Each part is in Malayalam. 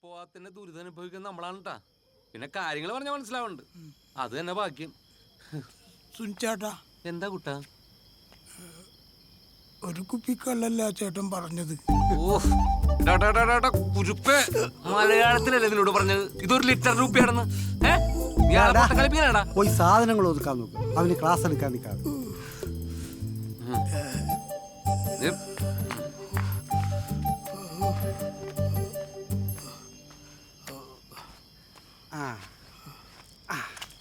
പോവാത്തന്നെ ദുരിതം അനുഭവിക്കുന്ന നമ്മളാണ് കേട്ടാ. പിന്നെ കാര്യങ്ങൾ പറഞ്ഞാൽ മനസ്സിലാവുന്നുണ്ട്, അത് തന്നെ ഭാഗ്യം. സുനിച്ചേട്ടാ, എന്താ കുട്ടാ? ഒരു കുപ്പിക്കല്ലല്ല ചേട്ടൻ പറഞ്ഞത്. കുരുപ്പേ, മലയാളത്തിലല്ലേ നിന്നോട് പറഞ്ഞത് ഇതൊരു ലിറ്റർ രൂപയാണെന്ന്? കളിപ്പിക്കാനാടാ. പോയി സാധനങ്ങൾ ഒതുക്കാൻ നോക്ക്, അവന് ക്ലാസ് എടുക്കാൻ നിൽക്കാതെ.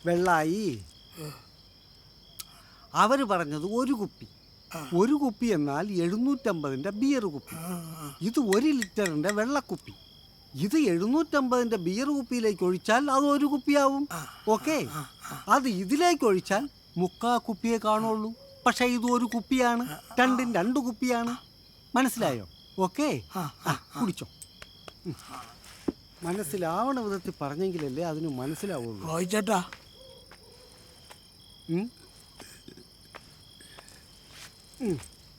വെള്ളായി. അവര് പറഞ്ഞത് ഒരു കുപ്പി എന്നാൽ 750 ബിയർ കുപ്പി. ഇത് 1 ലിറ്ററിന്റെ വെള്ളക്കുപ്പി. ഇത് 750 ബിയർ കുപ്പിയിലേക്ക് ഒഴിച്ചാൽ അത് 1 കുപ്പിയാവും. ഓക്കെ, അത് ഇതിലേക്ക് ഒഴിച്ചാൽ 3/4 കുപ്പിയെ കാണുള്ളൂ. പക്ഷെ ഇത് 1 കുപ്പിയാണ്, 2 കുപ്പിയാണ്. മനസ്സിലായോ? ഓക്കെ, കുടിച്ചോ. മനസ്സിലാവണ വിധത്തിൽ പറഞ്ഞെങ്കിലല്ലേ അതിന് മനസ്സിലാവുള്ളൂ. റോയിച്ചേട്ടാ,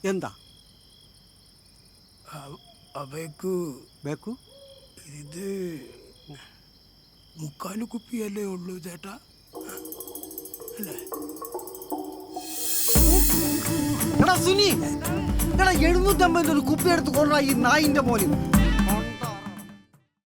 എന്താ ബേക്കു? ഇത് 3/4 കുപ്പിയല്ലേ ഉള്ളൂ ചേട്ടാ, അല്ലേ? എടാ സുനി, 750 ഒരു കുപ്പി എടുത്ത് കൊണ്ടാ ഈ നായിന്റെ മോന്.